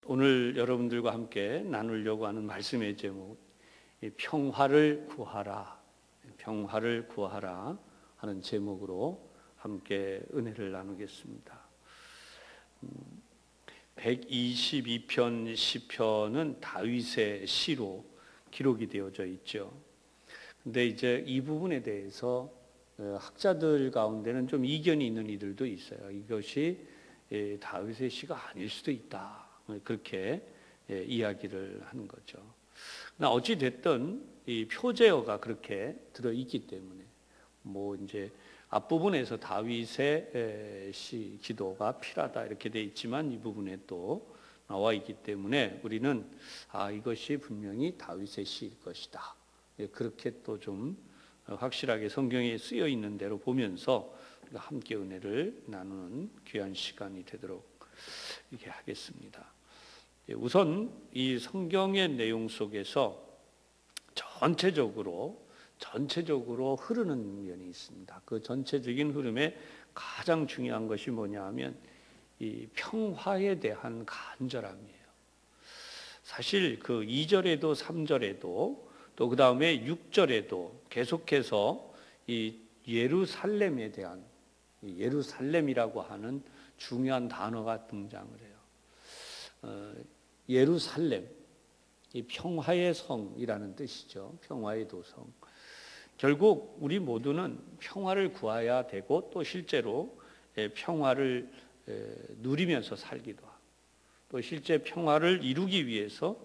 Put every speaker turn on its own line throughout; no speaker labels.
오늘 여러분들과 함께 나누려고 하는 말씀의 제목, 평화를 구하라, 평화를 구하라 하는 제목으로 함께 은혜를 나누겠습니다. 122편 시편은 다윗의 시로 기록이 되어져 있죠. 근데 이제 이 부분에 대해서 학자들 가운데는 좀 이견이 있는 이들도 있어요. 이것이 다윗의 시가 아닐 수도 있다, 그렇게 이야기를 하는 거죠. 그러나 어찌 됐든 이 표제어가 그렇게 들어 있기 때문에 이제 앞부분에서 다윗의 시 기도가 필요하다 이렇게 돼 있지만 이 부분에 또 나와 있기 때문에 우리는 이것이 분명히 다윗의 시일 것이다, 그렇게 또 좀 확실하게 성경에 쓰여 있는 대로 보면서 우리가 함께 은혜를 나누는 귀한 시간이 되도록 이렇게 하겠습니다. 우선 이 성경의 내용 속에서 전체적으로 흐르는 면이 있습니다. 그 전체적인 흐름에 가장 중요한 것이 뭐냐 하면 이 평화에 대한 간절함이에요. 사실 그 2절에도 3절에도 또 그 다음에 6절에도 계속해서 이 예루살렘에 대한, 예루살렘이라고 하는 중요한 단어가 등장을 해요. 예루살렘, 이 평화의 성이라는 뜻이죠. 평화의 도성. 결국 우리 모두는 평화를 구해야 되고 또 실제로 평화를 누리면서 살기도 하고 또 실제 평화를 이루기 위해서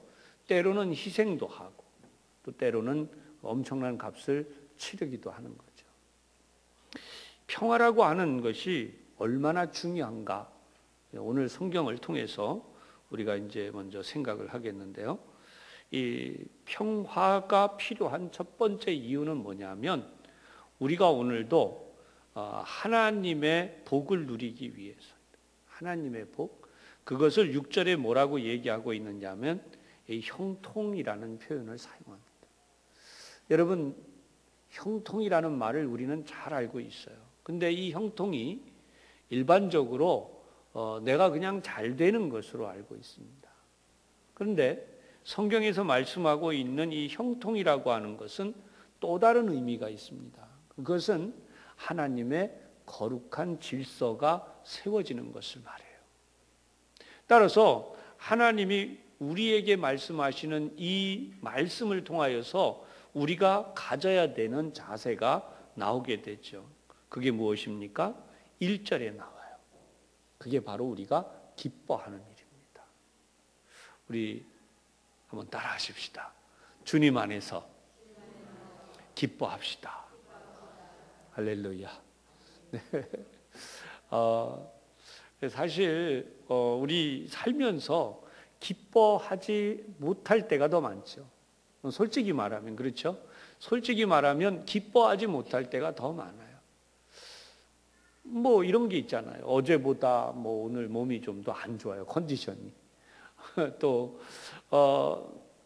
때로는 희생도 하고 또 때로는 엄청난 값을 치르기도 하는 거죠. 평화라고 하는 것이 얼마나 중요한가, 오늘 성경을 통해서 우리가 이제 먼저 생각을 하겠는데요. 이 평화가 필요한 첫 번째 이유는 뭐냐면 우리가 오늘도 하나님의 복을 누리기 위해서, 하나님의 복, 그것을 6절에 뭐라고 얘기하고 있느냐면 이 형통이라는 표현을 사용합니다. 여러분, 형통이라는 말을 우리는 잘 알고 있어요. 근데 이 형통이 일반적으로 내가 그냥 잘 되는 것으로 알고 있습니다. 그런데 성경에서 말씀하고 있는 이 형통이라고 하는 것은 또 다른 의미가 있습니다. 그것은 하나님의 거룩한 질서가 세워지는 것을 말해요. 따라서 하나님이 우리에게 말씀하시는 이 말씀을 통하여서 우리가 가져야 되는 자세가 나오게 되죠. 그게 무엇입니까? 1절에 나와요. 그게 바로 우리가 기뻐하는 일입니다. 우리 한번 따라 하십시다. 주님 안에서 기뻐합시다. 할렐루야. 네. 사실 우리 살면서 기뻐하지 못할 때가 더 많죠. 솔직히 말하면 그렇죠. 솔직히 말하면 기뻐하지 못할 때가 더 많아요. 이런 게 있잖아요. 어제보다 오늘 몸이 좀 더 안 좋아요. 컨디션이. 또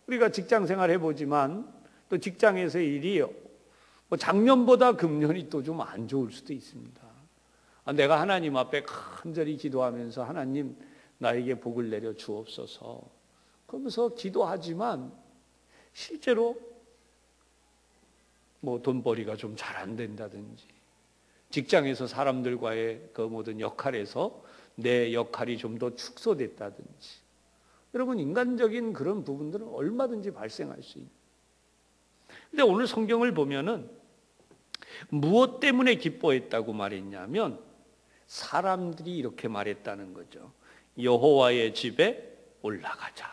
우리가 직장 생활 해보지만 또 직장에서의 일이 작년보다 금년이 또 좀 안 좋을 수도 있습니다. 내가 하나님 앞에 간절히 기도하면서 하나님 나에게 복을 내려 주옵소서 그러면서 기도하지만 실제로 돈벌이가 좀 잘 안 된다든지 직장에서 사람들과의 그 모든 역할에서 내 역할이 좀 더 축소됐다든지, 여러분, 인간적인 그런 부분들은 얼마든지 발생할 수 있는. 근데 오늘 성경을 보면은 무엇 때문에 기뻐했다고 말했냐면 사람들이 이렇게 말했다는 거죠. 여호와의 집에 올라가자.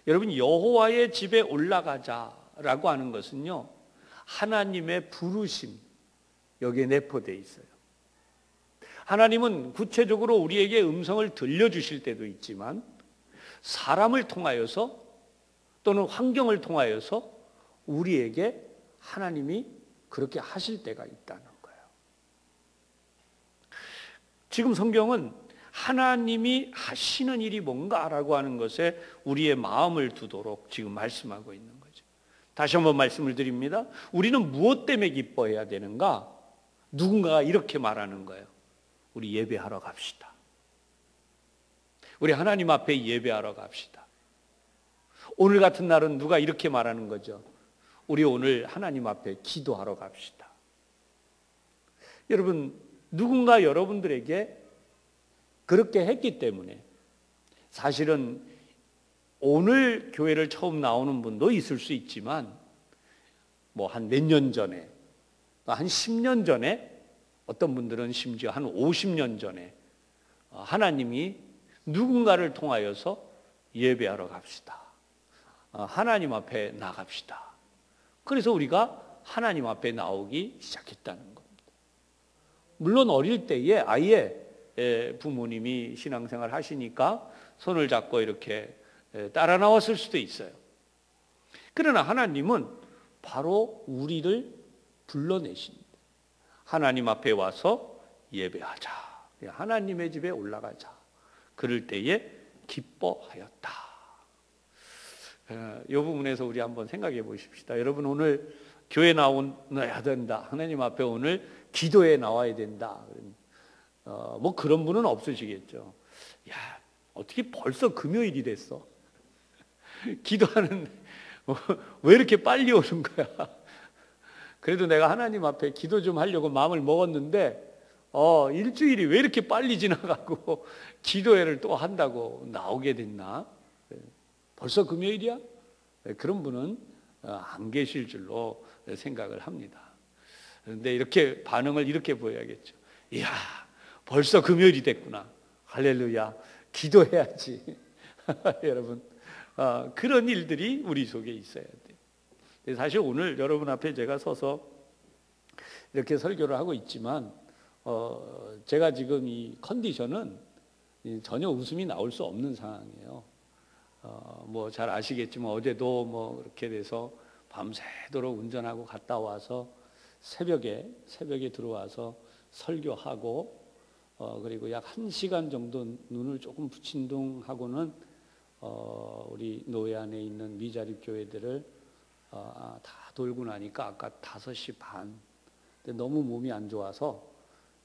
여러분, 여호와의 집에 올라가자라고 하는 것은요, 하나님의 부르심, 여기에 내포되어 있어요. 하나님은 구체적으로 우리에게 음성을 들려주실 때도 있지만 사람을 통하여서 또는 환경을 통하여서 우리에게 하나님이 그렇게 하실 때가 있다는 거예요. 지금 성경은 하나님이 하시는 일이 뭔가라고 하는 것에 우리의 마음을 두도록 지금 말씀하고 있는 거죠. 다시 한번 말씀을 드립니다. 우리는 무엇 때문에 기뻐해야 되는가? 누군가가 이렇게 말하는 거예요. 우리 예배하러 갑시다. 우리 하나님 앞에 예배하러 갑시다. 오늘 같은 날은 누가 이렇게 말하는 거죠. 우리 오늘 하나님 앞에 기도하러 갑시다. 여러분, 누군가 여러분들에게 그렇게 했기 때문에 사실은 오늘 교회를 처음 나오는 분도 있을 수 있지만 뭐 한 몇 년 전에, 한 10년 전에, 어떤 분들은 심지어 한 50년 전에 하나님이 누군가를 통하여서 예배하러 갑시다. 하나님 앞에 나갑시다. 그래서 우리가 하나님 앞에 나오기 시작했다는 겁니다. 물론 어릴 때에 아예 부모님이 신앙생활 하시니까 손을 잡고 이렇게 따라 나왔을 수도 있어요. 그러나 하나님은 바로 우리를 불러내십니다. 하나님 앞에 와서 예배하자. 하나님의 집에 올라가자. 그럴 때에 기뻐하였다. 이 부분에서 우리 한번 생각해 보십시다. 여러분, 오늘 교회 나와야 된다. 하나님 앞에 오늘 기도에 나와야 된다. 뭐 그런 분은 없으시겠죠. 야, 어떻게 벌써 금요일이 됐어? 기도하는데 왜 이렇게 빨리 오는 거야? 그래도 내가 하나님 앞에 기도 좀 하려고 마음을 먹었는데 일주일이 왜 이렇게 빨리 지나가고 기도회를 또 한다고 나오게 됐나? 벌써 금요일이야? 그런 분은 안 계실 줄로 생각을 합니다. 그런데 이렇게 반응을 이렇게 보여야겠죠. 이야, 벌써 금요일이 됐구나. 할렐루야. 기도해야지. 여러분, 그런 일들이 우리 속에 있어야 돼요. 사실 오늘 여러분 앞에 제가 서서 이렇게 설교를 하고 있지만 제가 지금 이 컨디션은 전혀 웃음이 나올 수 없는 상황이에요. 뭐 잘 아시겠지만 어제도 뭐 그렇게 돼서 밤새도록 운전하고 갔다 와서 새벽에 들어와서 설교하고 그리고 약 1시간 정도 눈을 조금 부친둥하고는 우리 노예 안에 있는 미자립 교회들을 다 돌고 나니까 아까 5시 반. 근데 너무 몸이 안 좋아서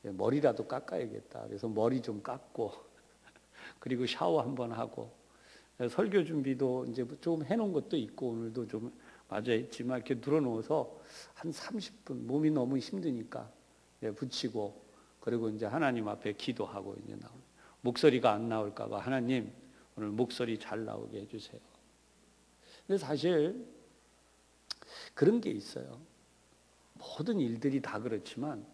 머리라도 깎아야겠다. 그래서 머리 좀 깎고 그리고 샤워 한번 하고 설교 준비도 이제 좀 해놓은 것도 있고 오늘도 좀 마저 했지만 이렇게 들어놓아서 한 30분 몸이 너무 힘드니까 붙이고 그리고 이제 하나님 앞에 기도하고 이제 목소리가 안 나올까봐 하나님 오늘 목소리 잘 나오게 해주세요. 근데 사실 그런 게 있어요. 모든 일들이 다 그렇지만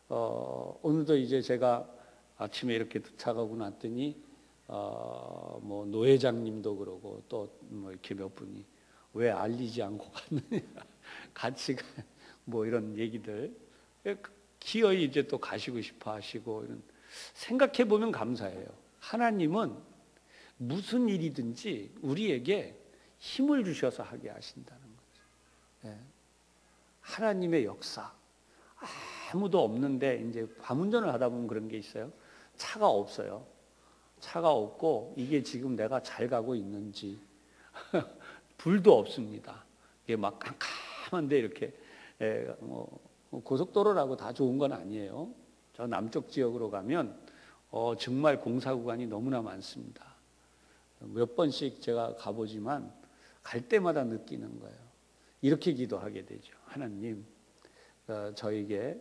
오늘도 이제 제가 아침에 이렇게 도착하고 났더니 뭐 노회장님도 그러고 또 뭐 이렇게 몇 분이 왜 알리지 않고 갔느냐 같이 뭐 이런 얘기들 기어이 이제 또 가시고 싶어 하시고 이런 생각해 보면 감사해요. 하나님은 무슨 일이든지 우리에게 힘을 주셔서 하게 하신다는 거죠. 예. 하나님의 역사 아무도 없는데 이제 밤 운전을 하다 보면 그런 게 있어요. 차가 없어요. 차가 없고 이게 지금 내가 잘 가고 있는지 불도 없습니다. 이게 막 깜깜한데 이렇게 뭐 고속도로라고 다 좋은 건 아니에요. 저 남쪽 지역으로 가면 정말 공사 구간이 너무나 많습니다. 몇 번씩 제가 가보지만 갈 때마다 느끼는 거예요. 이렇게 기도하게 되죠. 하나님, 저에게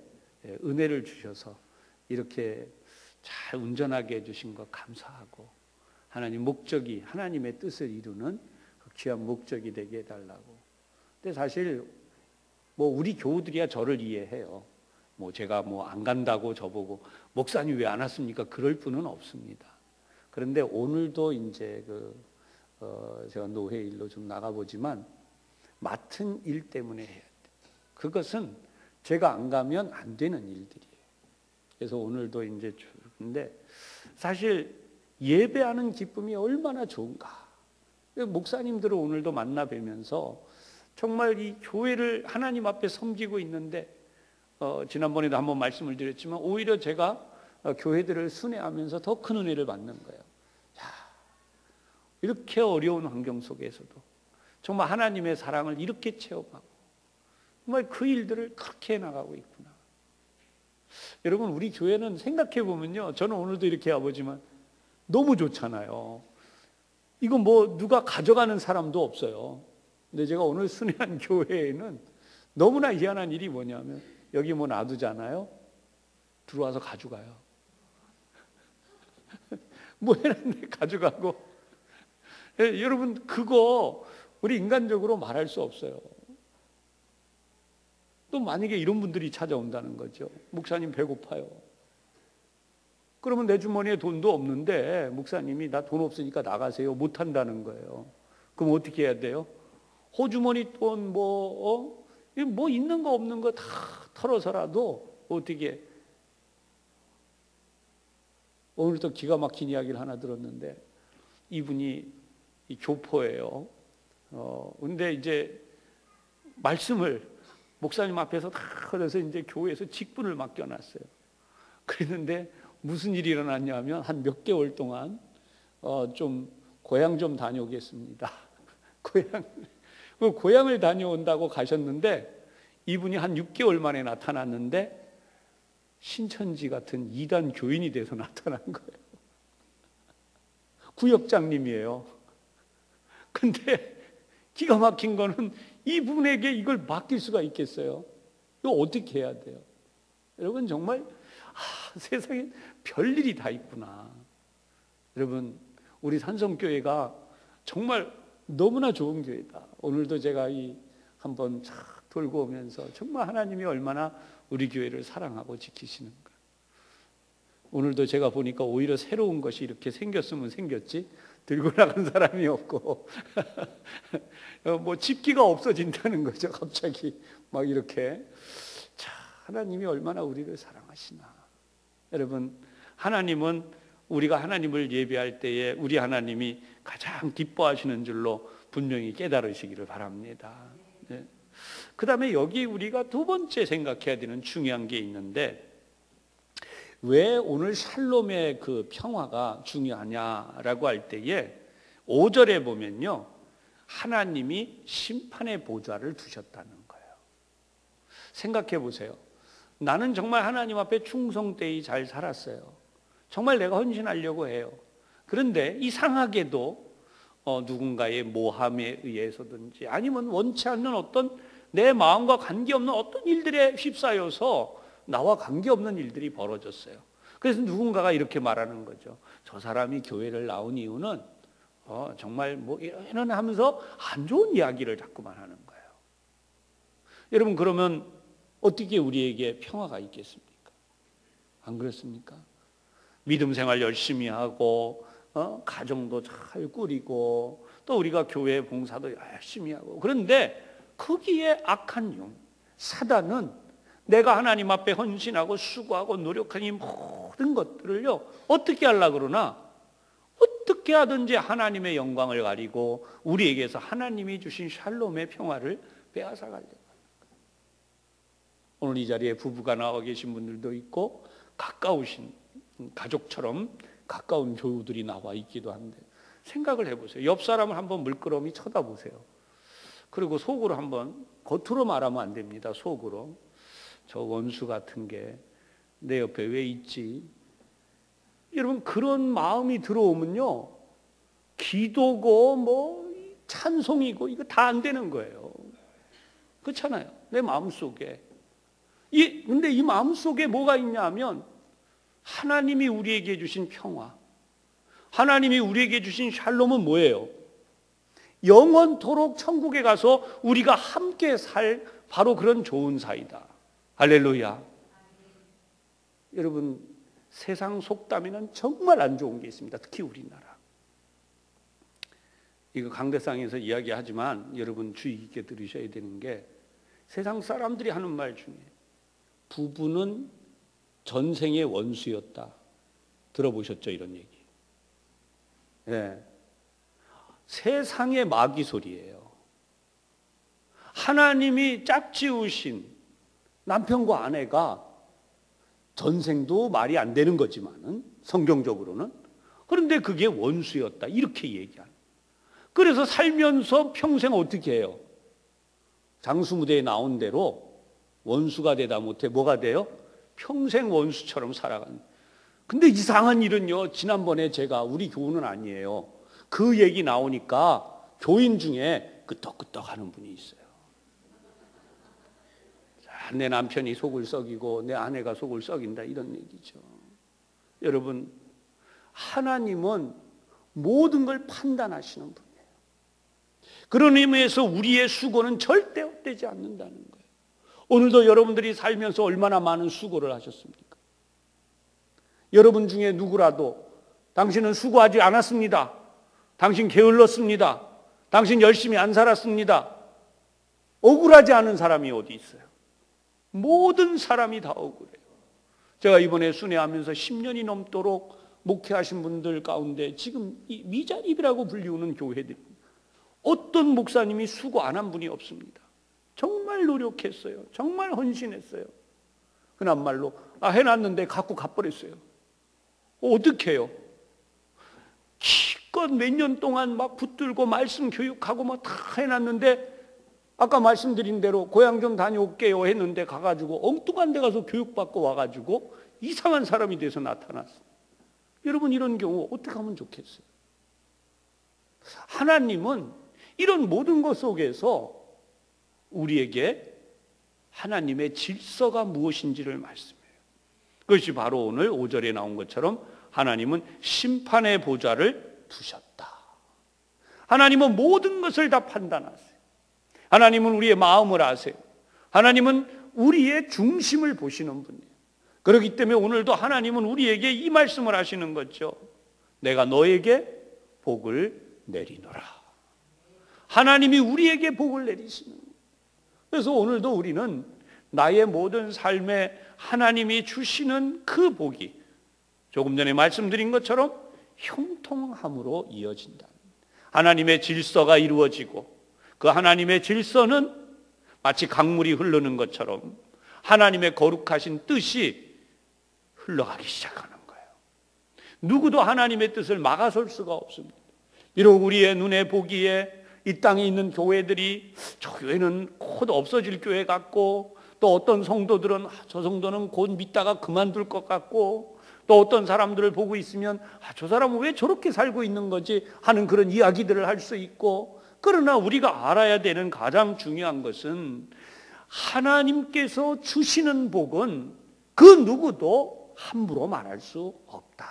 은혜를 주셔서 이렇게 잘 운전하게 해주신 것 감사하고 하나님 목적이 하나님의 뜻을 이루는 그 귀한 목적이 되게 해달라고. 근데 사실 뭐 우리 교우들이야 저를 이해해요. 뭐 제가 뭐 안 간다고 저보고 목사님 왜 안 왔습니까? 그럴 분은 없습니다. 그런데 오늘도 이제 제가 노회 일로 좀 나가보지만 맡은 일 때문에 해야 돼. 그것은 제가 안 가면 안 되는 일들이에요. 그래서 오늘도 이제 근데 사실 예배하는 기쁨이 얼마나 좋은가. 목사님들을 오늘도 만나 뵈면서 정말 이 교회를 하나님 앞에 섬기고 있는데 지난번에도 한번 말씀을 드렸지만 오히려 제가 교회들을 순회하면서 더 큰 은혜를 받는 거예요. 야, 이렇게 어려운 환경 속에서도 정말 하나님의 사랑을 이렇게 체험하고 정말 그 일들을 그렇게 해나가고 있구나. 여러분 우리 교회는 생각해 보면요, 저는 오늘도 이렇게 와보지만 너무 좋잖아요. 이거 뭐 누가 가져가는 사람도 없어요. 근데 제가 오늘 순회한 교회에는 너무나 희한한 일이 뭐냐면 여기 뭐 놔두잖아요. 들어와서 가져가요. 뭐 해놨는데 가져가고. 여러분 그거 우리 인간적으로 말할 수 없어요. 또 만약에 이런 분들이 찾아온다는 거죠. 목사님 배고파요. 그러면 내 주머니에 돈도 없는데 목사님이 나 돈 없으니까 나가세요. 못 한다는 거예요. 그럼 어떻게 해야 돼요? 호주머니 돈 뭐 있는 거 없는 거 다 털어서라도 어떻게. 오늘 또 기가 막힌 이야기를 하나 들었는데 이분이 교포예요. 근데 이제 말씀을 목사님 앞에서 다 하면서 이제 교회에서 직분을 맡겨놨어요. 그랬는데 무슨 일이 일어났냐면 한 몇 개월 동안 좀 고향 좀 다녀오겠습니다. 고향을 다녀온다고 가셨는데 이분이 한 6개월 만에 나타났는데 신천지 같은 이단 교인이 돼서 나타난 거예요. 구역장님이에요. 근데 기가 막힌 거는 이분에게 이걸 맡길 수가 있겠어요? 이거 어떻게 해야 돼요? 여러분 정말 세상에 별일이 다 있구나. 여러분 우리 산성교회가 정말 너무나 좋은 교회다. 오늘도 제가 한번 쫙 돌고 오면서 정말 하나님이 얼마나 우리 교회를 사랑하고 지키시는가. 오늘도 제가 보니까 오히려 새로운 것이 이렇게 생겼으면 생겼지 들고 나간 사람이 없고 뭐 집기가 없어진다는 거죠. 갑자기 막 이렇게. 자, 하나님이 얼마나 우리를 사랑하시나. 여러분 하나님은 우리가 하나님을 예배할 때에 우리 하나님이 가장 기뻐하시는 줄로 분명히 깨달으시기를 바랍니다. 네. 그 다음에 여기 우리가 두 번째 생각해야 되는 중요한 게 있는데 왜 오늘 샬롬의 그 평화가 중요하냐라고 할 때에 5절에 보면요 하나님이 심판의 보좌를 두셨다는 거예요. 생각해 보세요. 나는 정말 하나님 앞에 충성되이 잘 살았어요. 정말 내가 헌신하려고 해요. 그런데 이상하게도 누군가의 모함에 의해서든지 아니면 원치 않는 어떤 내 마음과 관계없는 어떤 일들에 휩싸여서 나와 관계없는 일들이 벌어졌어요. 그래서 누군가가 이렇게 말하는 거죠. 저 사람이 교회를 나온 이유는 정말 뭐 이런 하면서 안 좋은 이야기를 자꾸만 하는 거예요. 여러분 그러면 어떻게 우리에게 평화가 있겠습니까? 안 그렇습니까? 믿음 생활 열심히 하고 가정도 잘 꾸리고 또 우리가 교회 봉사도 열심히 하고 그런데 거기에 악한 영 사단은 내가 하나님 앞에 헌신하고 수고하고 노력한 이 모든 것들을요 어떻게 하려고 그러나 어떻게 하든지 하나님의 영광을 가리고 우리에게서 하나님이 주신 샬롬의 평화를 빼앗아가려고 합니다. 오늘 이 자리에 부부가 나와 계신 분들도 있고 가까우신 가족처럼 가까운 교우들이 나와 있기도 한데 생각을 해보세요. 옆 사람을 한번 물끄러미 쳐다보세요. 그리고 속으로 한번 겉으로 말하면 안 됩니다. 속으로 저 원수 같은 게 내 옆에 왜 있지? 여러분 그런 마음이 들어오면요 기도고 뭐 찬송이고 이거 다 안 되는 거예요. 그렇잖아요. 내 마음속에 근데 이 마음속에 뭐가 있냐면 하나님이 우리에게 주신 평화, 하나님이 우리에게 주신 샬롬은 뭐예요? 영원토록 천국에 가서 우리가 함께 살 바로 그런 좋은 사이다. 할렐루야. 여러분 세상 속담에는 정말 안 좋은 게 있습니다. 특히 우리나라. 이거 강대상에서 이야기하지만 여러분 주의 깊게 들으셔야 되는 게 세상 사람들이 하는 말 중에 부부는 전생의 원수였다. 들어보셨죠? 이런 얘기. 예. 세상의 마귀 소리예요. 하나님이 짝지으신 남편과 아내가 전생도 말이 안 되는 거지만은 성경적으로는 그런데 그게 원수였다. 이렇게 얘기하는. 그래서 살면서 평생 어떻게 해요? 장수무대에 나온 대로 원수가 되다 못해 뭐가 돼요? 평생 원수처럼 살아가는. 근데 이상한 일은요, 지난번에 제가, 우리 교우는 아니에요, 그 얘기 나오니까 교인 중에 끄떡끄떡 하는 분이 있어요. 내 남편이 속을 썩이고 내 아내가 속을 썩인다, 이런 얘기죠. 여러분, 하나님은 모든 걸 판단하시는 분이에요. 그런 의미에서 우리의 수고는 절대 헛되지 않는다는 거예요. 오늘도 여러분들이 살면서 얼마나 많은 수고를 하셨습니까? 여러분 중에 누구라도 당신은 수고하지 않았습니다, 당신 게을렀습니다, 당신 열심히 안 살았습니다, 억울하지 않은 사람이 어디 있어요? 모든 사람이 다 억울해요. 제가 이번에 순회하면서 10년이 넘도록 목회하신 분들 가운데 지금 이 미자립이라고 불리우는 교회들, 어떤 목사님이 수고 안 한 분이 없습니다. 정말 노력했어요. 정말 헌신했어요. 그난 말로 해놨는데 갖고 가버렸어요. 어떻게 해요? 기껏 몇 년 동안 막 붙들고 말씀 교육하고 막 다 해놨는데, 아까 말씀드린 대로 고향 좀 다녀올게요 했는데 가가지고 엉뚱한 데 가서 교육받고 와가지고 이상한 사람이 돼서 나타났어요. 여러분, 이런 경우 어떻게 하면 좋겠어요? 하나님은 이런 모든 것 속에서 우리에게 하나님의 질서가 무엇인지를 말씀해요. 그것이 바로 오늘 5절에 나온 것처럼 하나님은 심판의 보좌를 두셨다. 하나님은 모든 것을 다 판단하세요. 하나님은 우리의 마음을 아세요. 하나님은 우리의 중심을 보시는 분이에요. 그렇기 때문에 오늘도 하나님은 우리에게 이 말씀을 하시는 거죠. 내가 너에게 복을 내리노라. 하나님이 우리에게 복을 내리시는 거예요. 그래서 오늘도 우리는 나의 모든 삶에 하나님이 주시는 그 복이 조금 전에 말씀드린 것처럼 형통함으로 이어진다. 하나님의 질서가 이루어지고 그 하나님의 질서는 마치 강물이 흐르는 것처럼 하나님의 거룩하신 뜻이 흘러가기 시작하는 거예요. 누구도 하나님의 뜻을 막아설 수가 없습니다. 비록 우리의 눈에 보기에 이 땅에 있는 교회들이 저 교회는 곧 없어질 교회 같고, 또 어떤 성도들은 저 성도는 곧 믿다가 그만둘 것 같고, 또 어떤 사람들을 보고 있으면 저 사람은 왜 저렇게 살고 있는 거지 하는 그런 이야기들을 할 수 있고, 그러나 우리가 알아야 되는 가장 중요한 것은 하나님께서 주시는 복은 그 누구도 함부로 말할 수 없다.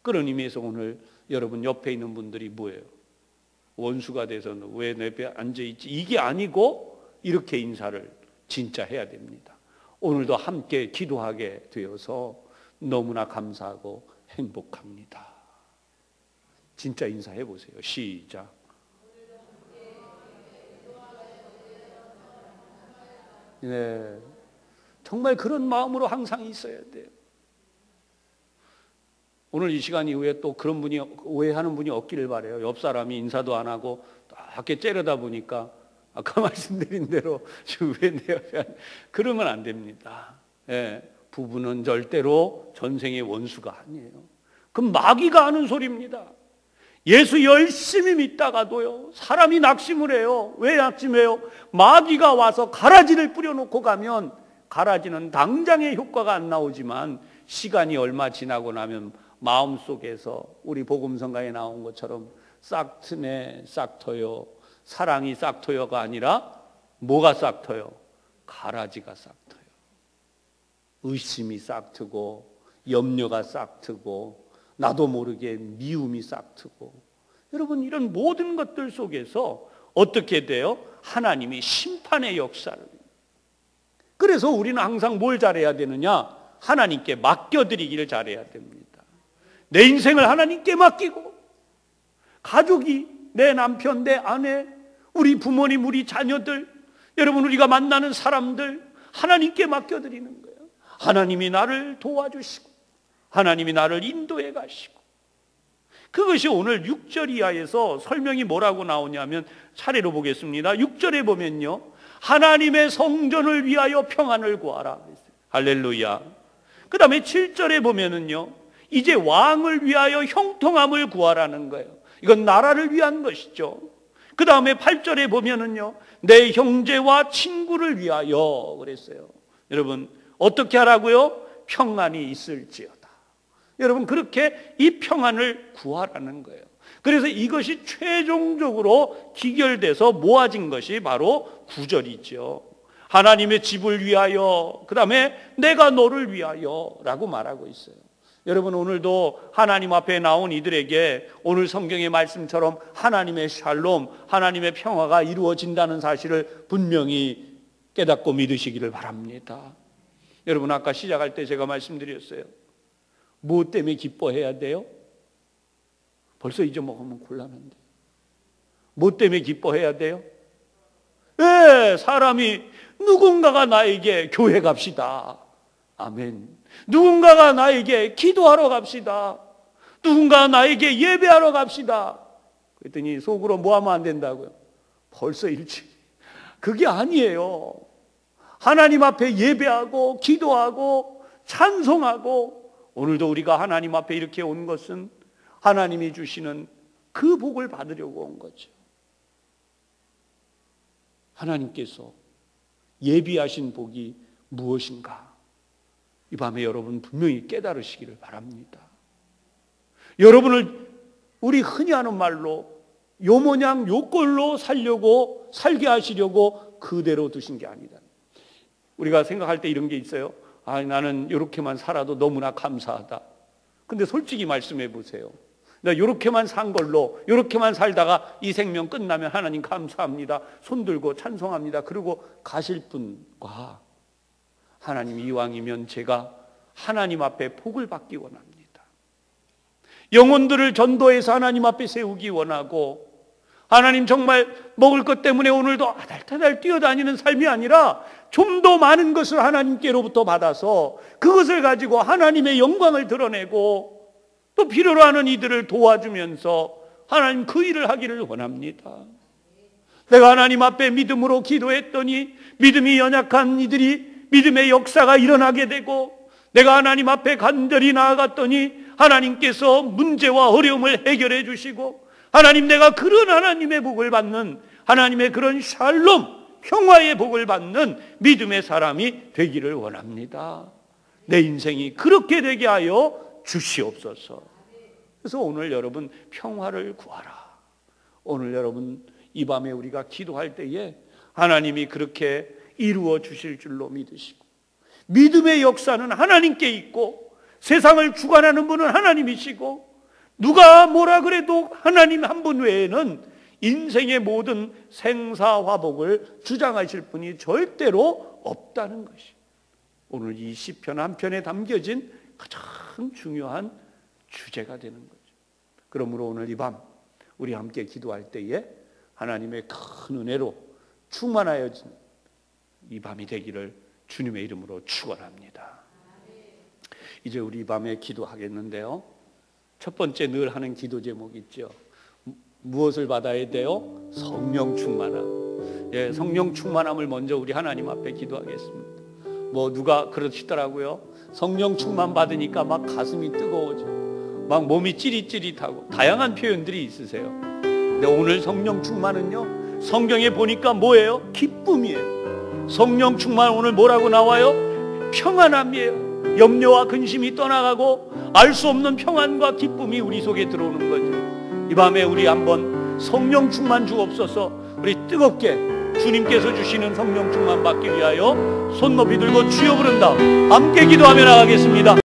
그런 의미에서 오늘 여러분 옆에 있는 분들이 뭐예요? 원수가 돼서는 왜 내 옆에 앉아있지? 이게 아니고 이렇게 인사를 진짜 해야 됩니다. 오늘도 함께 기도하게 되어서 너무나 감사하고 행복합니다. 진짜 인사해 보세요. 시작. 네, 정말 그런 마음으로 항상 있어야 돼요. 오늘 이 시간 이후에 또 그런 분이, 오해하는 분이 없기를 바라요. 옆 사람이 인사도 안 하고 밖에 째려다 보니까 아까 말씀드린 대로 왜 내 옆에 그러면 안 됩니다. 예, 부부는 절대로 전생의 원수가 아니에요. 그건 마귀가 하는 소리입니다. 예수 열심히 믿다가도요, 사람이 낙심을 해요. 왜 낙심해요? 마귀가 와서 가라지를 뿌려놓고 가면 가라지는 당장의 효과가 안 나오지만 시간이 얼마 지나고 나면 마음속에서 우리 복음성가에 나온 것처럼 싹 트네 싹 터요. 사랑이 싹 터요가 아니라 뭐가 싹 터요? 가라지가 싹 터요. 의심이 싹 트고 염려가 싹 트고 나도 모르게 미움이 싹 트고, 여러분 이런 모든 것들 속에서 어떻게 돼요? 하나님이 심판의 역사를. 그래서 우리는 항상 뭘 잘해야 되느냐? 하나님께 맡겨드리기를 잘해야 됩니다. 내 인생을 하나님께 맡기고, 가족이, 내 남편, 내 아내, 우리 부모님, 우리 자녀들, 여러분 우리가 만나는 사람들 하나님께 맡겨드리는 거예요. 하나님이 나를 도와주시고 하나님이 나를 인도해 가시고, 그것이 오늘 6절 이하에서 설명이 뭐라고 나오냐면 차례로 보겠습니다. 6절에 보면요, 하나님의 성전을 위하여 평안을 구하라. 할렐루야. 그 다음에 7절에 보면은요, 이제 왕을 위하여 형통함을 구하라는 거예요. 이건 나라를 위한 것이죠. 그 다음에 8절에 보면은요, 내 형제와 친구를 위하여 그랬어요. 여러분 어떻게 하라고요? 평안이 있을지어다. 여러분, 그렇게 이 평안을 구하라는 거예요. 그래서 이것이 최종적으로 기결돼서 모아진 것이 바로 9절이죠. 하나님의 집을 위하여, 그 다음에 내가 너를 위하여 라고 말하고 있어요. 여러분, 오늘도 하나님 앞에 나온 이들에게 오늘 성경의 말씀처럼 하나님의 샬롬, 하나님의 평화가 이루어진다는 사실을 분명히 깨닫고 믿으시기를 바랍니다. 여러분, 아까 시작할 때 제가 말씀드렸어요. 무엇 때문에 기뻐해야 돼요? 벌써 잊어먹으면 곤란한데. 무엇 때문에 기뻐해야 돼요? 사람이 누군가가 나에게 교회 갑시다. 아멘. 누군가가 나에게 기도하러 갑시다. 누군가가 나에게 예배하러 갑시다. 그랬더니 속으로 뭐 하면 안 된다고요? 벌써 일찍. 그게 아니에요. 하나님 앞에 예배하고 기도하고 찬송하고, 오늘도 우리가 하나님 앞에 이렇게 온 것은 하나님이 주시는 그 복을 받으려고 온 거죠. 하나님께서 예비하신 복이 무엇인가? 이 밤에 여러분 분명히 깨달으시기를 바랍니다. 여러분을 우리 흔히 하는 말로 요 모양 요 꼴로 살게 하시려고 그대로 두신 게 아니다. 우리가 생각할 때 이런 게 있어요. 나는 이렇게만 살아도 너무나 감사하다. 근데 솔직히 말씀해 보세요. 나 이렇게만 산 걸로, 이렇게만 살다가 이 생명 끝나면 하나님 감사합니다, 손 들고 찬송합니다, 그리고 가실 분과 하나님 이왕이면 제가 하나님 앞에 복을 받기 원합니다. 영혼들을 전도해서 하나님 앞에 세우기 원하고, 하나님 정말 먹을 것 때문에 오늘도 아달타달 뛰어다니는 삶이 아니라 좀 더 많은 것을 하나님께로부터 받아서 그것을 가지고 하나님의 영광을 드러내고 또 필요로 하는 이들을 도와주면서 하나님 그 일을 하기를 원합니다. 내가 하나님 앞에 믿음으로 기도했더니 믿음이 연약한 이들이 믿음의 역사가 일어나게 되고, 내가 하나님 앞에 간절히 나아갔더니 하나님께서 문제와 어려움을 해결해 주시고, 하나님, 내가 그런 하나님의 복을 받는, 하나님의 그런 샬롬, 평화의 복을 받는 믿음의 사람이 되기를 원합니다. 내 인생이 그렇게 되게 하여 주시옵소서. 그래서 오늘 여러분 평화를 구하라. 오늘 여러분 이 밤에 우리가 기도할 때에 하나님이 그렇게 이루어 주실 줄로 믿으시고, 믿음의 역사는 하나님께 있고 세상을 주관하는 분은 하나님이시고, 누가 뭐라 그래도 하나님 한 분 외에는 인생의 모든 생사화복을 주장하실 분이 절대로 없다는 것이 오늘 이 시편 한 편에 담겨진 가장 중요한 주제가 되는 거죠. 그러므로 오늘 이 밤 우리 함께 기도할 때에 하나님의 큰 은혜로 충만하여진 이 밤이 되기를 주님의 이름으로 축원합니다. 이제 우리 이 밤에 기도하겠는데요, 첫 번째 늘 하는 기도 제목이 있죠. 무엇을 받아야 돼요? 성령 충만함. 성령 충만함을 먼저 우리 하나님 앞에 기도하겠습니다. 누가 그러시더라고요. 성령 충만 받으니까 막 가슴이 뜨거워져, 막 몸이 찌릿찌릿하고 다양한 표현들이 있으세요. 근데 오늘 성령 충만은요, 성경에 보니까 뭐예요? 기쁨이에요. 성령 충만 오늘 뭐라고 나와요? 평안함이에요. 염려와 근심이 떠나가고 알 수 없는 평안과 기쁨이 우리 속에 들어오는 거죠. 이 밤에 우리 한번 성령 충만 주옵소서. 우리 뜨겁게 주님께서 주시는 성령 충만 받기 위하여 손 높이 들고 주여 부른 다음 함께 기도하며 나가겠습니다.